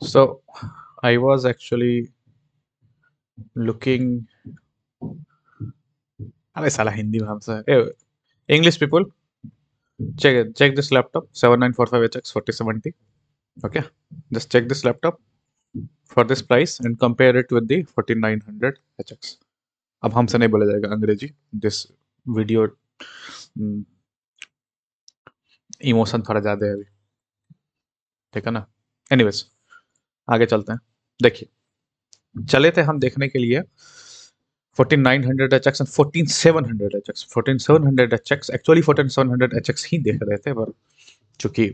So I was actually looking. अरे साला हिंदी में हमसे English people, check this laptop 7945HX 4070. Okay, just check this laptop for this price and compare it with the 4900HX. अब हमसे नहीं बोला जाएगा अंग्रेजी. This video इमोशन थोड़ा ज़्यादा है अभी, ठीक है ना. एनीवेज आगे चलते हैं. देखिए, चले थे हम देखने के लिए 14900HX and 14700HX. 14700HX actually 14700HX ही देख रहे थे, पर चूंकि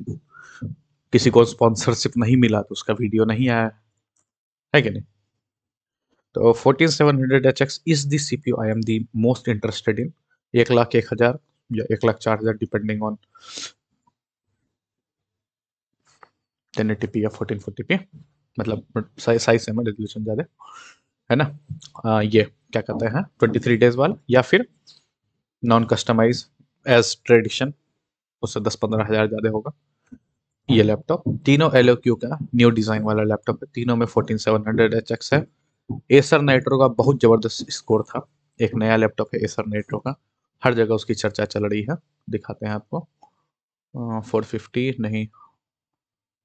किसी को स्पॉन्सरशिप नहीं मिला तो उसका वीडियो नहीं आया है कि नहीं. तो 14700HX is the CPU I am the most interested in. 1,01,000 या 1,04,000 डिपेंडिंग ऑन 1080p या 1440p, मतलब साइज से में रेजोल्यूशन ज़्यादा है ना. ये क्या कहते हैं 23 डेज वाला या फिर नॉन कस्टमाइज एज ट्रेडिशन, उससे 10-15 हज़ार ज़्यादा होगा. ये लैपटॉप तीनों LOQ का न्यू डिज़ाइन वाला लैपटॉप है. तीनों में 14700HX है. एसर नाइट्रो का बहुत ज़बरदस्त स्कोर था. एक नया लैपटॉप है एसर नाइट्रो का, हर जगह उसकी चर्चा चल रही है. दिखाते हैं आपको. 450 नहीं,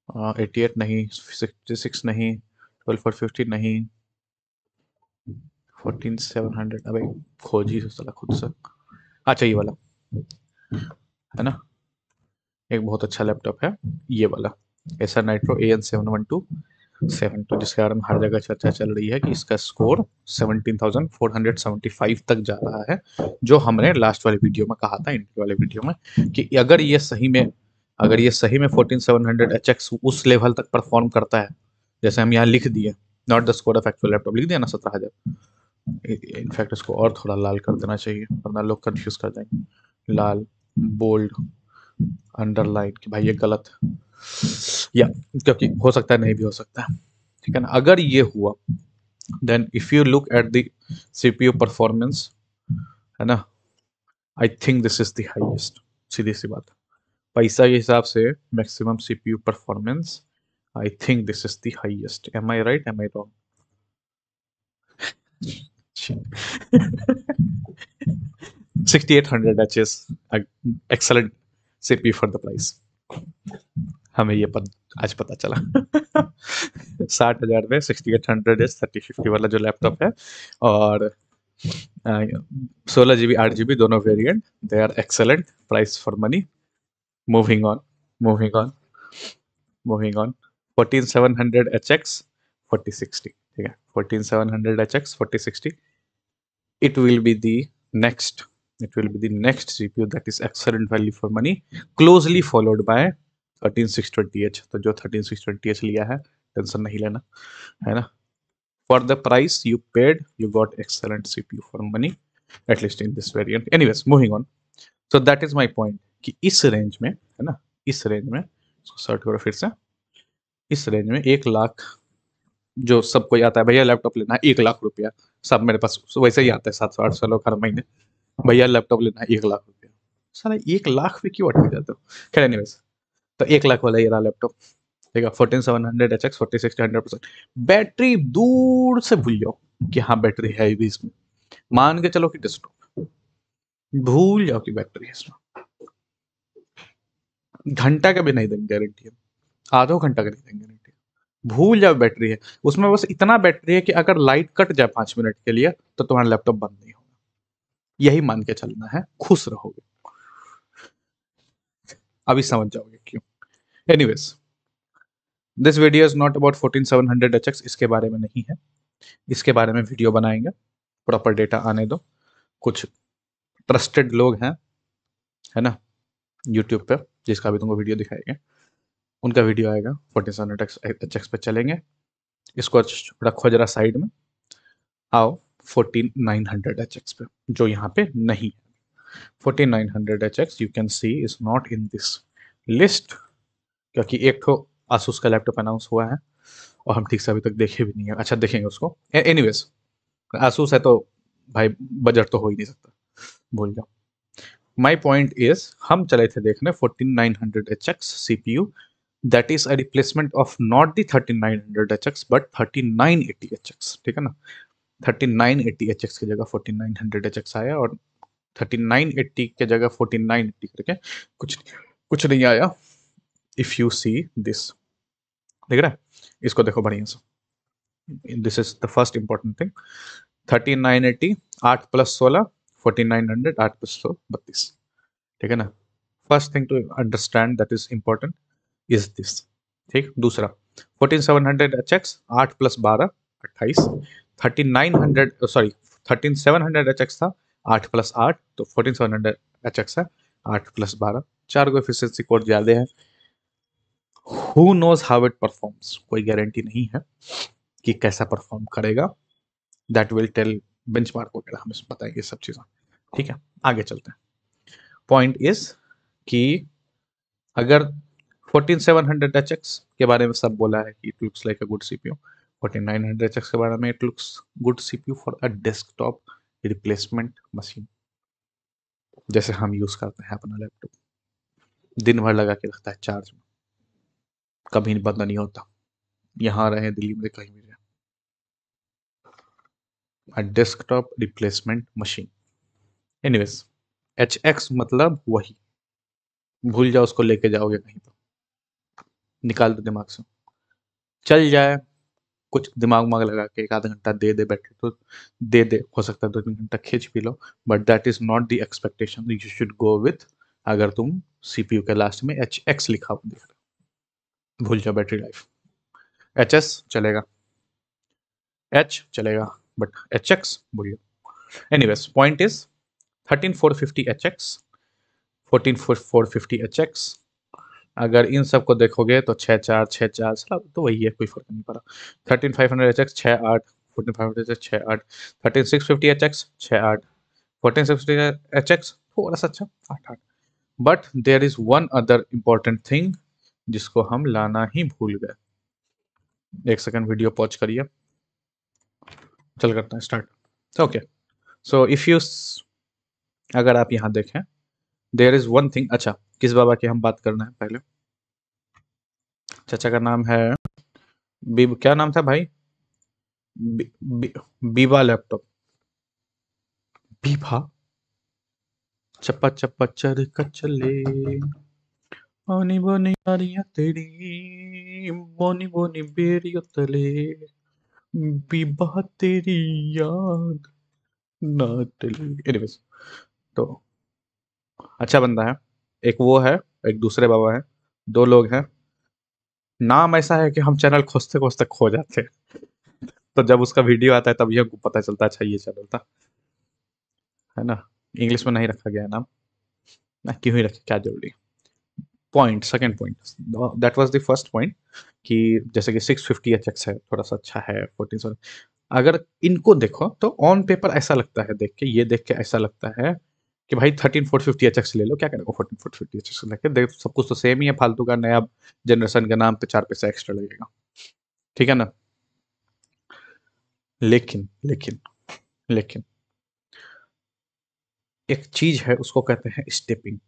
88 नहीं, 66 नहीं, 12450 नहीं, 14700. अबे खोज ही साला खुद से. अच्छा, ये वाला है ना, एक बहुत अच्छा लैपटॉप है ये वाला एसर नाइट्रो AN71272, जिसके बारे में हर जगह चर्चा चल रही है कि इसका स्कोर 17,475 तक जा रहा है. जो हमने लास्ट वाले वीडियो में कहा था, इंटर वाले वीडियो में, कि अगर ये सही में 14700HX उस लेवल तक परफॉर्म करता है जैसे हम यहाँ लिख दिए, not the score of actual laptop, लिख दिया ना 17,000. इनफैक्ट इसको और थोड़ा लाल कर देना चाहिए वरना लोग कंफ्यूज कर देंगे. लाल, बोल्ड, अंडरलाइन कि भाई ये गलत है, या क्योंकि हो सकता है नहीं भी हो सकता है, ठीक है ना. अगर ये हुआ then if you look at the CPU performance, है ना, I think this is the highest. सीधी सी बात, पैसा के हिसाब से maximum CPU performance, I think this is the highest. Am I right, am I wrong? 6800H is excellent CPU for the price. हमें ये आज पता चला. 60,000 में 6800H 3050 वाला जो लैपटॉप है, और 16 GB 8 GB दोनों variant, they are excellent price for money. Moving on, moving on, moving on. 14700HX 4060, ठीक है. 14700HX 4060, it will be the next CPU that is excellent value for money, closely followed by 13620H. तो जो 13620H लिया है tension नहीं लेना, है ना. For the price you paid, you got excellent CPU for money, at least in this variant. Anyways, moving on. So that is my point कि इस रेंज में, है ना, इस रेंज में, सर्च करो फिर से, इस रेंज में 1 लाख जो सबको आता है, भैया लैपटॉप लेना है 1 लाख रुपया, सब मेरे पास वैसे ही आता है 700-800 लोग हर महीने, भैया लैपटॉप लेना है 1 लाख रुपया. साला 1 लाख पे क्यों अटक जाते हो. खैर एनीवेज, तो 1 लाख वाला ये रहा लैपटॉप, ठीक है. 14700HX 4060 100%. बैटरी दूर से भूल जाओ कि हाँ बैटरी है भी इसमें. मान के चलो कि डेस्कटॉप, भूल जाओ कि बैटरी है इसमें. घंटा का भी नहीं देंगे गारंटी, आधो घंटा का नहीं देंगे गारंटी. भूल जाओ बैटरी है उसमें. बस इतना बैटरी है कि अगर लाइट कट जाए 5 मिनट के लिए तो तुम्हारा लैपटॉप बंद नहीं होगा. यही मान के चलना है, खुश रहोगे. अभी समझ जाओगे क्यों. Anyways, this video is not about 14700HX. इसके बारे में नहीं है, इसके बारे में वीडियो बनाएंगे. प्रॉपर डेटा आने दो. कुछ ट्रस्टेड लोग हैं, है ना, यूट्यूब पे, जिसका भी तुमको वीडियो दिखाएंगे, उनका वीडियो आएगा. 14700HX पे चलेंगे. इसको रखो जरा साइड में. आओ 14900HX पे, जो यहाँ पे नहीं है. 14900HX you can see is not in this list, क्योंकि एक तो आसूस का लैपटॉप अनाउंस हुआ है और हम ठीक से अभी तक देखे भी नहीं है. अच्छा, देखेंगे उसको. एनीवेज, आसूस है तो भाई बजट तो हो ही नहीं सकता, भूल जाओ. माई पॉइंट इज, हम चले थे देखने 14900HX CPU that is a replacement of not the 3900HX but 3980HX, ठीक है ना। 3980HX की जगह 4900HX आया और 3980 के जगह 4980 करके कुछ कुछ नहीं आया। इफ यू सी दिस, देख रहा है, इसको देखो बढ़िया से, this is the first important thing. 3980 8 + 16 4900 8 + 100 32, ठीक है ना। First thing to understand that is important is this, ठीक। दूसरा 14700HX 8 + 12 28, 3900 सॉरी 13700HX था 8 + 8 तो 14700HX है 8 + 12, चार को एफिशिएंसी कोड ज्यादा है। Who knows how it performs, कोई गारंटी नहीं है कि कैसा परफॉर्म करेगा, दैट विल टेल बेंचमार्क वगैरह हमें बताएंगे सब चीज़ें, ठीक है। आगे चलते हैं। पॉइंट इज कि अगर 14700HX के बारे में सब बोला है कि it looks like a good CPU, 4900HX के बारे में it looks good CPU for a desktop replacement machine, जैसे हम यूज करते हैं अपना लैपटॉप, दिन भर लगा के रखता है चार्ज में, कभी बंद नहीं होता, यहाँ रहे दिल्ली में कहीं भी रहे। A desktop replacement machine, anyways HX मतलब वही, भूल जाओ उसको, लेके जाओगे कहीं पर, निकाल दो दिमाग से, चल जाए कुछ दिमाग वाग लगा के 1 आधा घंटा दे दे बैटरी तो दे दे, हो सकता है 2 3 घंटा खींच भी लो, but that is not the expectation you should go with. अगर तुम सीपीयू के लास्ट में HX लिखा हुआ देख रहे, भूल जाओ बैटरी लाइफ। HS चलेगा, H चलेगा, बट HX भूल जाओ। Anyways point is 13450HX 14450HX, अगर इन सबको देखोगे तो 6464 सब तो वही है, कोई फर्क नहीं पड़ा। 13500HX 68, 14500HX 68, 13650HX 68, 14650HX थोड़ा सा अच्छा 88, but there is one other important thing जिसको हम लाना ही भूल गए। एक सेकंड वीडियो पॉज करिए, चल करता है start. Okay, so if you, अगर आप यहाँ देखें देयर इज वन थिंग। अच्छा, किस बाबा की हम बात करना है पहले? चाचा का नाम है क्या नाम था भाई? बीबा लैपटॉप, बीबा, चप्पा चप्पा चर चले, बोनी बोनी यारियां तेरी, बोनी बोनी बेरियो तले, बीबा तेरी याद ना टले। एनीवेज, तो अच्छा बंदा है, एक वो है, एक दूसरे बाबा है, दो लोग हैं। नाम ऐसा है कि हम चैनल खोजते खोजते खो जाते हैं, तो जब उसका वीडियो आता है तभी हमको पता चलता है अच्छा ये चैनल था, है ना। इंग्लिश में नहीं रखा गया है नाम ना, क्यों ही रखे, क्या जरूरी। Point, second point, that was the first point, कि जैसे कि 650HX है, थोड़ा सा अच्छा है 47। अगर इनको देखो तो ऑन पेपर ऐसा लगता है, देख के ये देख के ऐसा लगता है कि भाई 13450HX ले लो, क्या करेगा 14450HX लेके, देख सब कुछ तो सेम ही है, फालतू का नया जनरेशन के नाम पे 4 पैसा एक्स्ट्रा लगेगा, ठीक है ना। लेकिन लेकिन लेकिन एक चीज है, उसको कहते हैं स्टेपिंग,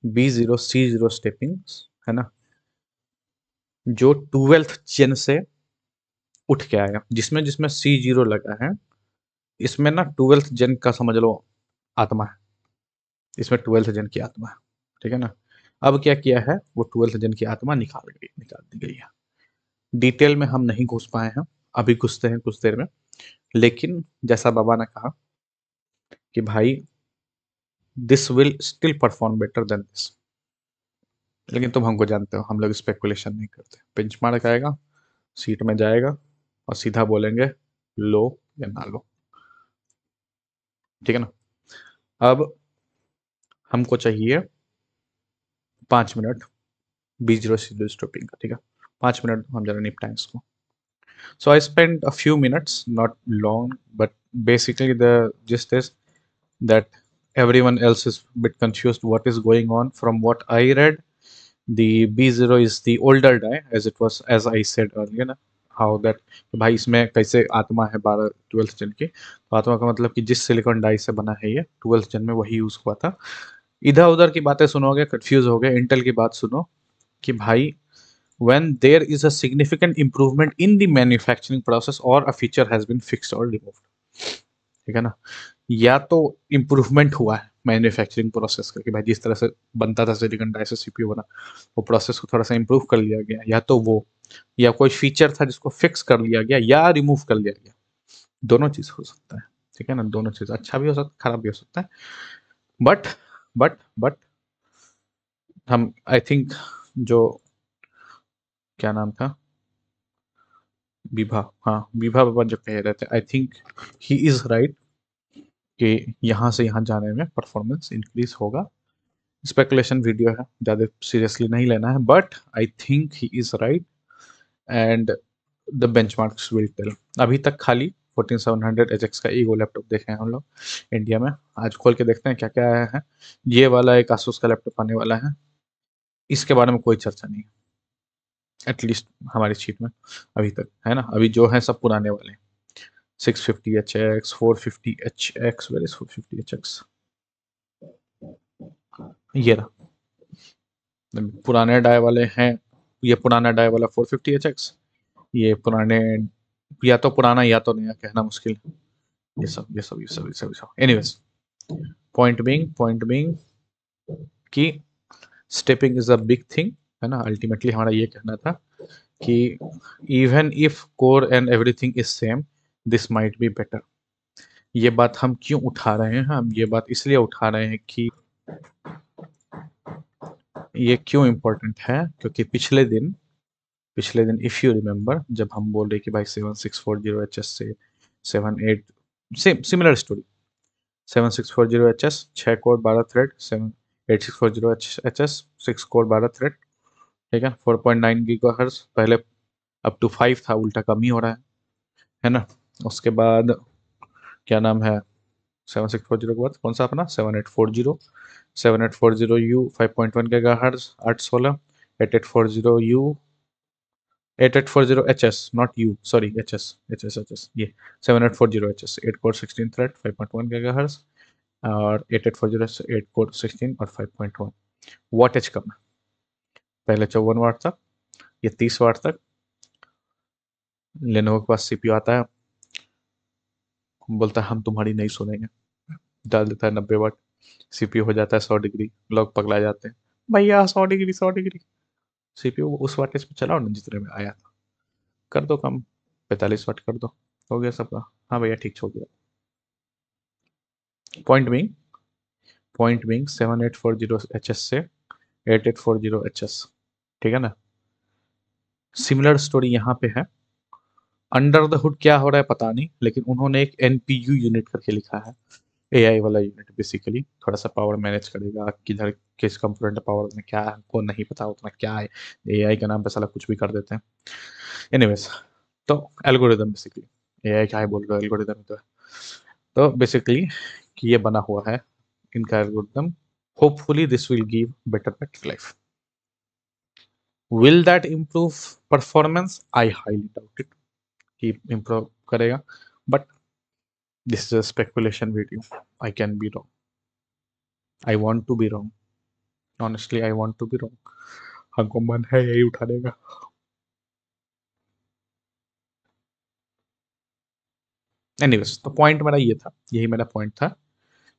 B0C0 स्टेपिंग, है ना, जो 12th जेन से उठ के आया, जिसमें जिसमें C0 लगा है, इसमें ना 12th जेन का समझ लो आत्मा है, इसमें 12th जेन की आत्मा है, ठीक है ना। अब क्या किया है, वो 12th जेन की आत्मा निकाल दी गई है। डिटेल में हम नहीं घुस पाए हैं, अभी घुसते हैं कुछ देर में, लेकिन जैसा बाबा ने कहा कि भाई this will still perform better than this, लेकिन तुम हमको जानते हो, हम लोग स्पेकुलेशन नहीं करते, बेंचमार्क आएगा, सीट में जाएगा और सीधा बोलेंगे लो या ना लो, ठीक है ना। अब हमको चाहिए 5 मिनट B0C0 स्टॉपिंग का, ठीक है, 5 मिनट हम जरा निपटाएं इसको। So I spent a few minutes, not long, but basically the gist is that everyone else is a bit confused what is going on. From what I read, the B0 is the older die, as it was, as I said earlier ना, how that भाई इसमें कैसे आत्मा है 12th जन की, तो आत्मा का मतलब कि जिस सिलिकॉन डाई से बना है ये 12th जन में वही यूज हुआ था। इधर उधर की बातें सुनोगे कंफ्यूज हो गए, इंटेल की बात सुनो कि भाई when there is a significant improvement in the manufacturing process or a feature has been fixed or removed। ठीक है ना, या तो इम्प्रूवमेंट हुआ है मैन्युफैक्चरिंग प्रोसेस का कि भाई जिस तरह से बनता था सिलिकॉन डाई से सीपीयू बना, वो प्रोसेस को थोड़ा सा इम्प्रूव कर लिया गया, या तो वो, या कोई फीचर था जिसको फिक्स कर लिया गया या रिमूव कर लिया गया। दोनों चीज हो सकता है, ठीक है ना, दोनों चीज, अच्छा भी हो सकता है, खराब भी हो सकता है। बट बट हम आई थिंक जो, क्या नाम था, विभा, हाँ विभा बाबा जो कह रहे थे, I think he is right कि यहाँ से यहाँ जाने में परफॉर्मेंस इंक्रीज होगा। स्पेकुलेशन वीडियो है, ज़्यादा सीरियसली नहीं लेना है, but I think he is right and the benchmarks will tell. अभी तक खाली 14700HX का ईगो लैपटॉप देखे हैं हम लोग इंडिया में। आज खोल के देखते हैं क्या क्या आया है। ये वाला एक आसूस का लैपटॉप आने वाला है, इसके बारे में कोई चर्चा नहीं है एटलीस्ट हमारी शीट में अभी तक, है ना। अभी जो है सब पुराने वाले हैं, 650HX, 450HX, where is 450HX, ये रहा पुराने डाई वाले हैं। ये पुराना डाई वाला 450HX, ये पुराने, या तो पुराना या तो नया, कहना मुश्किल है। ये सब एनीवेज, पॉइंट बीइंग कि stepping is a big thing, है ना। अल्टीमेटली हमारा ये कहना था कि even if core and everything is same, this might be better. ये बात हम क्यों उठा रहे हैं? हम ये बात इसलिए उठा रहे हैं कि ये क्यों इम्पोर्टेंट है, क्योंकि पिछले दिन इफ यू रिमेम्बर, जब हम बोल रहे कि भाई 7640HS से 78, same similar story, 7640HS 6 core 12 thread, 8640HS 6 core 12 thread, ठीक है, 4.9 गीगाहर्ट्ज, पहले अप टू 5 था, उल्टा कम ही हो रहा है ना। उसके बाद क्या नाम है, 7640 के बाद कौन सा अपना 7840U 5.1 gigahertz 816, 8840U 8840HS, not you, sorry, H S ये 7840HS 8 कोर 16 थ्रेड 5.1 गीगाहर्ट्ज, और 8840 8 कोर 16 और 5.1। वाटेज कम है, पहले 54 वाट था, ये 30 वाट तक। लेनोवो के पास सीपीयू आता है, बोलता है हम तुम्हारी नहीं सुनेंगे, डाल देता है 90 वाट, सीपीयू हो जाता है 100 डिग्री, लोग पगला जाते हैं, भैया 100 डिग्री 100 डिग्री। सीपीयू उस वाटेज पे चलाओ ना जितने में आया था, कर दो कम, 45 वाट कर दो, हो गया सबका। हाँ भैया ठीक, छोड़ दिया। Point being, point being 7840HS से 8840HS, ठीक है ना। सिमिलर स्टोरी यहाँ पे है। अंडर द हुड क्या हो रहा है पता नहीं, लेकिन उन्होंने एक एनपीयू यूनिट करके लिखा है, एआई वाला यूनिट। बेसिकली थोड़ा सा पावर मैनेज करेगा, किधर किस कंपोनेंट पावर में क्या है, हमको नहीं पता उतना क्या है, एआई के नाम पे साला कुछ भी कर देते हैं। एनीवेज, तो एल्गोरिदम बेसिकली, एआई क्या है बोल रहे हो, एल्गोरिदम तो है। तो बेसिकली ये बना हुआ है इनका algorithm, hopefully this will give better battery life. Will that improve performance? I highly doubt it कि इम्प्रूव करेगा, but this is a speculation video, I can be wrong, I want to be wrong, honestly I want to be wrong, हमको मन है यही उठाने का। Anyways, तो point मेरा ये था, यही मेरा पॉइंट था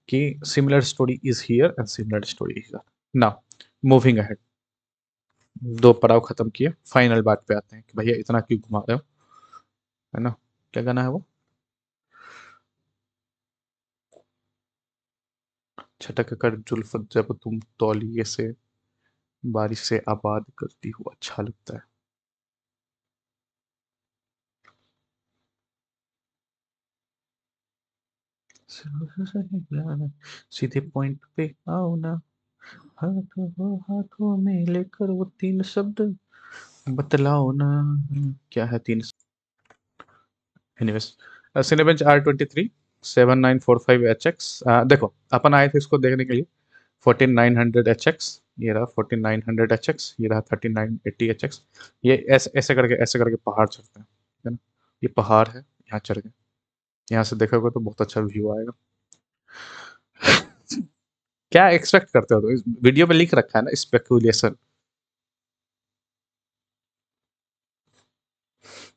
कि similar story is here and similar story is here. Now moving ahead, दो पड़ाव खत्म किए, फाइनल बात पे आते हैं कि भैया इतना क्यों घुमा रहे हो, है ना। क्या गाना है वो, छटक कर जुल्फत जब तुम तौलिए से बारिश से आबाद करती हो, अच्छा लगता है। सीधे पॉइंट पे आओ ना, हाथों में लेकर वो तीन शब्द बतलाओ ना, क्या है तीन। एनीवेज, सिनेबेंच R23 7945HX, देखो अपन आए थे इसको देखने के लिए 14900HX, ये रहा 14900HX, ये रहा 3980HX। ये ऐसे ऐसे करके पहाड़ चढ़ते हैं, ठीक है ना। ये पहाड़ है, यहाँ चढ़ गए, यहाँ से देखोगे तो बहुत अच्छा व्यू आएगा। क्या एक्सपेक्ट करते हो, तो इस वीडियो में लिख रखा है ना स्पेकुलेशन।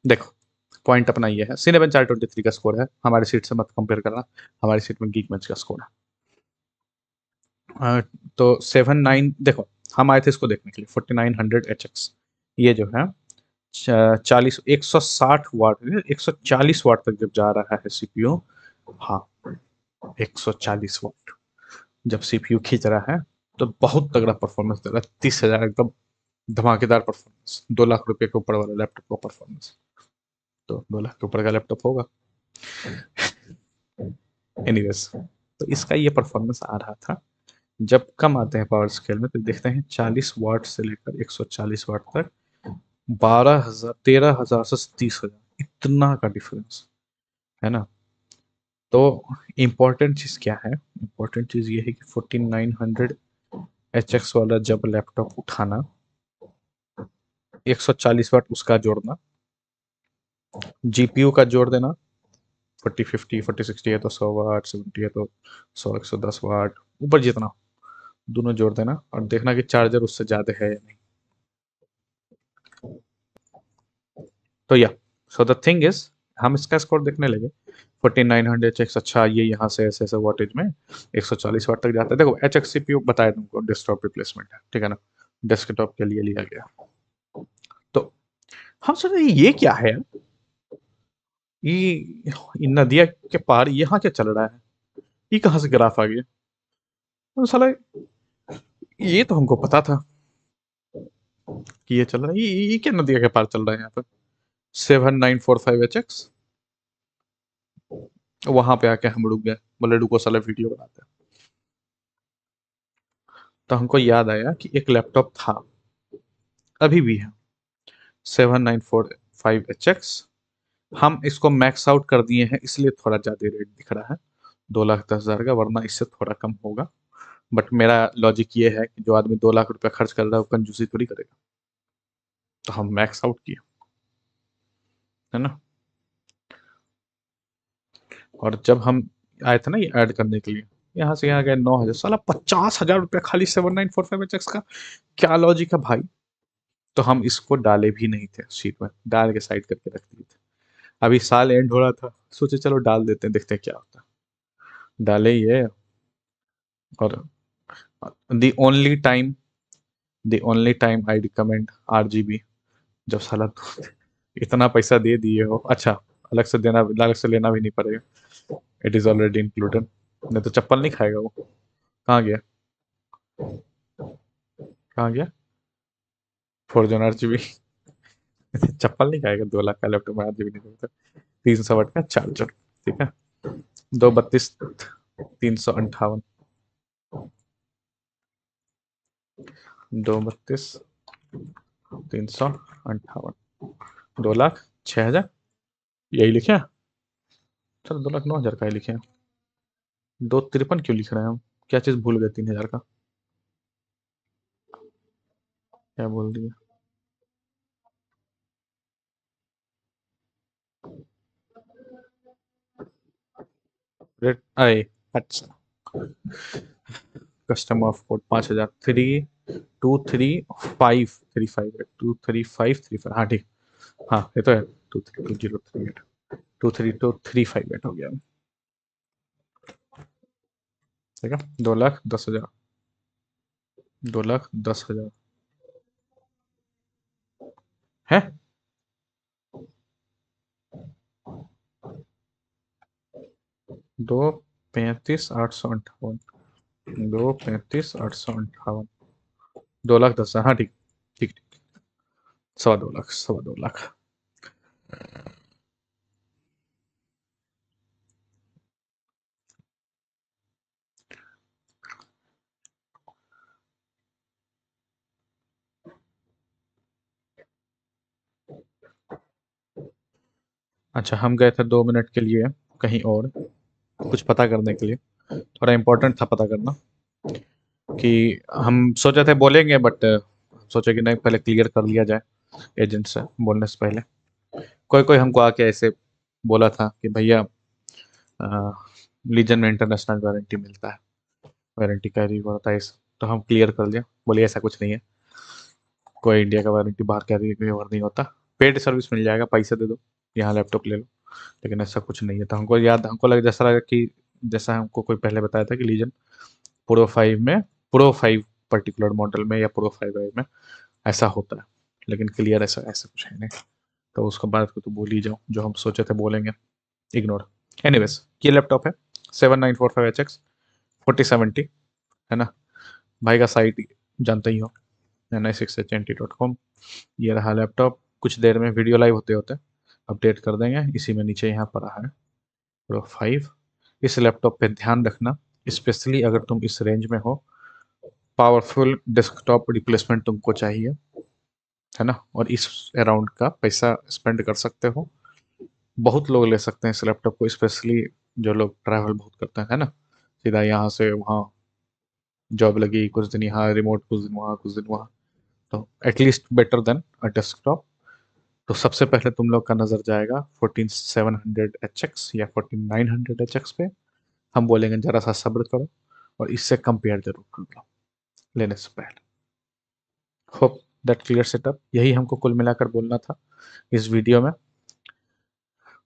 देखो पॉइंट अपना ये है, Cinebench R23 का स्कोर है, हमारी सीट से मत कंपेयर करना, हमारी सीट में Geekbench का स्कोर है। तो 7 9 देखो, हम आए थे इसको देखने के लिए 4900 HX, ये जो है 40 160 वाट 140 वाट तक जब जा रहा है सीपीयू, हाँ 140 वाट जब सीपीयू खींच रहा है तो बहुत तगड़ा परफॉर्मेंस दे रहा है, 30,000 एकदम धमाकेदार परफॉर्मेंस, 2 लाख रुपए के ऊपर वाला लैपटॉप का परफॉर्मेंस, तो 2 लाख के ऊपर का लैपटॉप होगा। एनीवेज, तो इसका ये परफॉर्मेंस आ रहा था। जब कम आते हैं पावर स्केल में तो देखते हैं 40 वाट से लेकर 140 वाट तक 12,000 13,000 से 30,000, इतना का डिफरेंस है ना। तो इम्पोर्टेंट चीज़ क्या है, इम्पोर्टेंट चीज़ ये है कि 4900 HX वाला जब लैपटॉप उठाना, 140 वाट उसका जोड़ना, जीपीयू का जोड़ देना, 40 50 40 60 है तो 100 वाट, 70 है तो 100 110 वाट, ऊपर जितना दोनों जोड़ देना और देखना कि चार्जर उससे ज़्यादा है या नहीं। तो या सो द थिंग इज, हम इसका स्कोर देखने लगे 4900 HX, अच्छा ये यहाँ से ऐसे ऐसे वाटेज में 140 वाट तक जाता है। देखो HX CPU बताया तुमको डेस्कटॉप रिप्लेसमेंट है, ठीक है ना, डेस्कटॉप के लिए लिया गया। तो हम सोचे ये क्या है, ये नदिया के पार यहाँ क्या चल रहा है, ये कहाँ से ग्राफ आ गया। तो साला ये तो हमको पता था कि ये चल रहा है, ये क्या नदिया के पार चल रहा है यहाँ पर 7945 HX। वहां पे आके हम रुक गए, बोले रुको साला वीडियो बनाते हैं। तो हमको याद आया कि एक लैपटॉप था, अभी भी है, 7945 HX। हम इसको मैक्स आउट कर दिए हैं इसलिए थोड़ा ज़्यादा रेट दिख रहा है 2,10,000 का, वरना इससे थोड़ा कम होगा। बट मेरा लॉजिक ये है कि जो आदमी 2 लाख रुपया खर्च कर रहा है वो कंजूसी थोड़ी करेगा, तो हम मैक्स आउट किए, है ना। और जब हम आए थे ना ये ऐड करने के लिए, यहाँ से यहाँ गए 9,000, साला 50,000 रुपया खाली 7945 HX का, क्या लॉजिक है भाई। तो हम इसको डाले भी नहीं थे शीट में, डाल के साइड करके रख दिए थे। अभी साल एंड हो रहा था, सोचे चलो डाल देते हैं, देखते हैं क्या होता है। डाले ये, और the only time the only time I recommend RGB, जब साला इतना पैसा दे दिए हो, अच्छा अलग से लेना भी नहीं पड़ेगा, इट इज ऑलरेडी इंक्लूडेड, नहीं तो चप्पल नहीं खाएगा वो। कहाँ गया, कहाँ गया फॉर्जन RGB। चप्पल नहीं खाएगा, 2 लाख का लैपटॉप में RGB नहीं देता। 300 वाट का चार्जर, ठीक है, 232 358, 232 358, 2,06,000, यही लिखे हैं। चलो 2,09,000 का ही लिखे हैं, 253 क्यों लिख रहे हैं हम, क्या चीज़ भूल गए 3,000 का, क्या बोल दिया। रेट आए, अच्छा, कस्टम ऑफ कोड 5,000, 2323535 हाँ ठीक, हाँ ये तो है, 232,038, 232,358 हो गया, ठीक है। 2,10,000, 2,10,000 है, 2,35,858, 2,35,858, 2,10,000, हाँ ठीक, ठीक ठीक, 2,15,000, 2,15,000। अच्छा, हम गए थे 2 मिनट के लिए कहीं और, कुछ पता करने के लिए, थोड़ा इम्पोर्टेंट था पता करना, कि हम सोचे थे बोलेंगे बट सोचे कि नहीं पहले क्लियर कर लिया जाए एजेंट से बोलने से पहले। कोई कोई हमको आके ऐसे बोला था कि भैया लीजन में इंटरनेशनल वारंटी मिलता है, वारंटी कैरी होता है इस, तो हम क्लियर कर लिया, बोले ऐसा कुछ नहीं है, कोई इंडिया का वारंटी बाहर कैरी कवर नहीं होता, पेड सर्विस मिल जाएगा, पैसे दे दो, यहाँ लैपटॉप ले लो, लेकिन ऐसा कुछ नहीं है। तो हमको लगा, जैसा लगा कि जैसा हमको कोई पहले बताया था कि लीजन प्रो 5 में, प्रो 5 पर्टिकुलर मॉडल में या प्रो 5 में ऐसा होता है, लेकिन क्लियर ऐसा ऐसा कुछ है नहीं। तो उसके बाद को तो भूल ही जाओ, जो हम सोचे थे बोलेंगे, इग्नोर। एनीवेज, ये लैपटॉप है 7945HX 4070, है ना। भाई का साइट जानते ही हो, ni6hnt.com। ये रहा लैपटॉप। कुछ देर में वीडियो लाइव होते होते अपडेट कर देंगे, इसी में नीचे यहाँ पर है प्रो 5। इस लैपटॉप पे ध्यान रखना, स्पेशली अगर तुम इस रेंज में हो, पावरफुल डेस्कटॉप रिप्लेसमेंट तुमको चाहिए, है ना, और इस अराउंड का पैसा स्पेंड कर सकते हो। बहुत लोग ले सकते हैं इस लैपटॉप को, स्पेशली जो लोग ट्रैवल बहुत करते हैं, है ना, सीधा यहाँ से वहाँ जॉब लगी, कुछ दिन यहाँ रिमोट, कुछ दिन वहाँ, कुछ दिन वहाँ, तो at least better than a desktop. तो सबसे पहले तुम लोग का नज़र जाएगा 14700HX या 4900HX पे। हम बोलेंगे जरा सा सब्र करो और इससे कंपेयर जरूर कर लो लेने से पहले। होप दैट क्लियर सेटअप, यही हमको कुल मिलाकर बोलना था इस वीडियो में।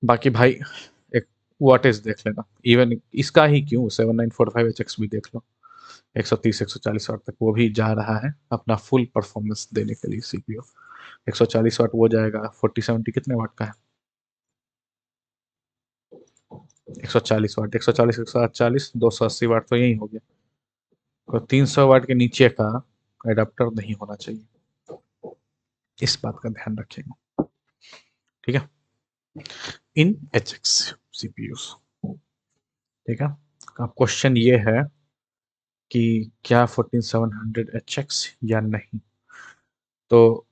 बाकी भाई एक व्हाट इज देख लेना, इवन इसका ही क्यों 7945HX भी देख लो, 130 140 वाट तक वो भी जा रहा है अपना फुल परफॉर्मेंस देने के लिए। सीपीयू 140 वाट वो जाएगा, 4070 कितने वाट का है, 140 वाट, 140 140 280 वाट, तो यही हो गया। तो 300 वाट के नीचे का एडाप्टर नहीं होना चाहिए, इस बात का ध्यान रखिएगा, ठीक है, इन HX CPUs। ठीक है, अब क्वेश्चन ये है कि क्या 14700HX या नहीं। तो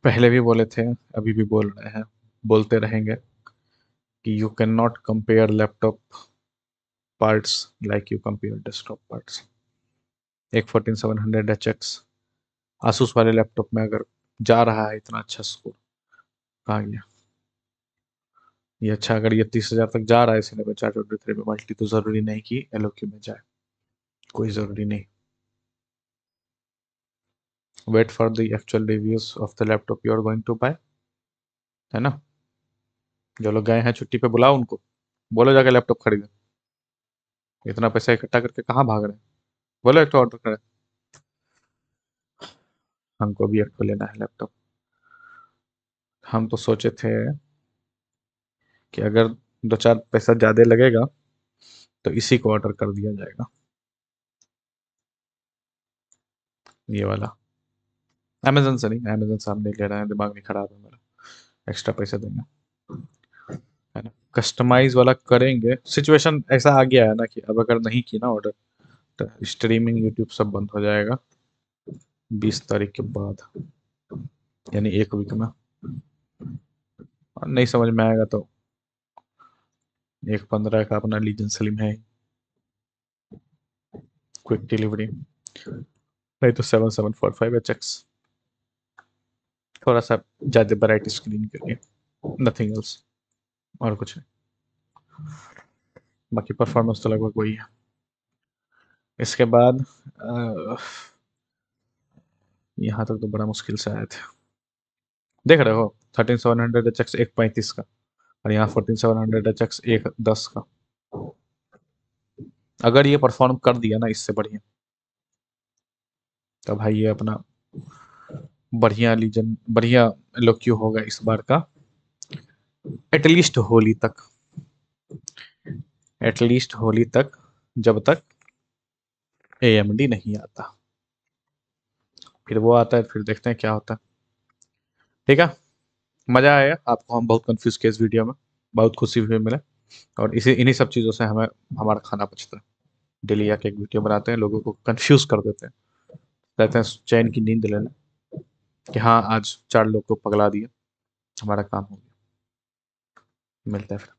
पहले भी बोले थे, अभी भी बोल रहे हैं, बोलते रहेंगे कि you can not compare laptop parts like you compare desktop parts. एक 14700HX आसूस वाले लैपटॉप में अगर जा रहा है इतना अच्छा स्कोर, कहाँ गया ये। अच्छा, अगर ये 30,000 तक जा रहा है सिनेमा 423 में मल्टी, तो जरूरी नहीं कि एलओक्यू में जाए, कोई जरूरी नहीं। Wait for the actual reviews of the laptop you are going to buy, है ना। जो लोग गए हैं छुट्टी पे, बुलाओ उनको, बोलो जाके लैपटॉप खरीदे, इतना पैसा इकट्ठा करके कहाँ भाग रहे हैं, बोलो एक तो ऑर्डर करें। हमको भी एक तो लेना है लैपटॉप। हम तो सोचे थे कि अगर दो चार पैसा ज़्यादा लगेगा तो इसी को ऑर्डर कर दिया जाएगा, ये वाला। अमेजन से नहीं, अमेजन से हम नहीं ले रहे हैं, दिमाग नहीं खराब है मेरा, एक्स्ट्रा पैसे देंगे, है ना। कस्टमाइज वाला करेंगे, सिचुएशन ऐसा आ गया है ना कि अब अगर नहीं की ना ऑर्डर, तो स्ट्रीमिंग यूट्यूब सब बंद हो जाएगा 20 तारीख के बाद, यानी एक वीक में। और नहीं समझ में आएगा तो 115 का अपना लीजन स्लिम है, क्विक डिलीवरी, नहीं तो 7745HX, थोड़ा सा ज़्यादा वैरायटी स्क्रीन के लिए, नथिंग एल्स, और कुछ नहीं। बाकी परफॉर्मेंस तो लगभग वही है। इसके बाद यहाँ तक तो बड़ा मुश्किल से आए थे, देख रहे हो 13700HX 135 का, और यहाँ 14700HX 110 का। अगर ये परफॉर्म कर दिया ना इससे बढ़िया, तो भाई ये अपना बढ़िया लीजन, बढ़िया लोक्यू होगा इस बार का, एटलीस्ट होली तक, एटलीस्ट होली तक, जब तक AMD नहीं आता। फिर वो आता है, फिर देखते हैं क्या होता है। ठीक है, मजा आया आपको, हम बहुत कंफ्यूज किए इस वीडियो में, बहुत खुशी भी मिले, और इसी इन्हीं सब चीज़ों से हमें हमारा खाना पचता है। डेली आके एक वीडियो बनाते हैं, लोगों को कंफ्यूज कर देते हैं, कहते हैं चैन की नींद लेना कि हाँ आज 4 लोग को पगला दिया, हमारा काम हो गया। मिलता है फिर।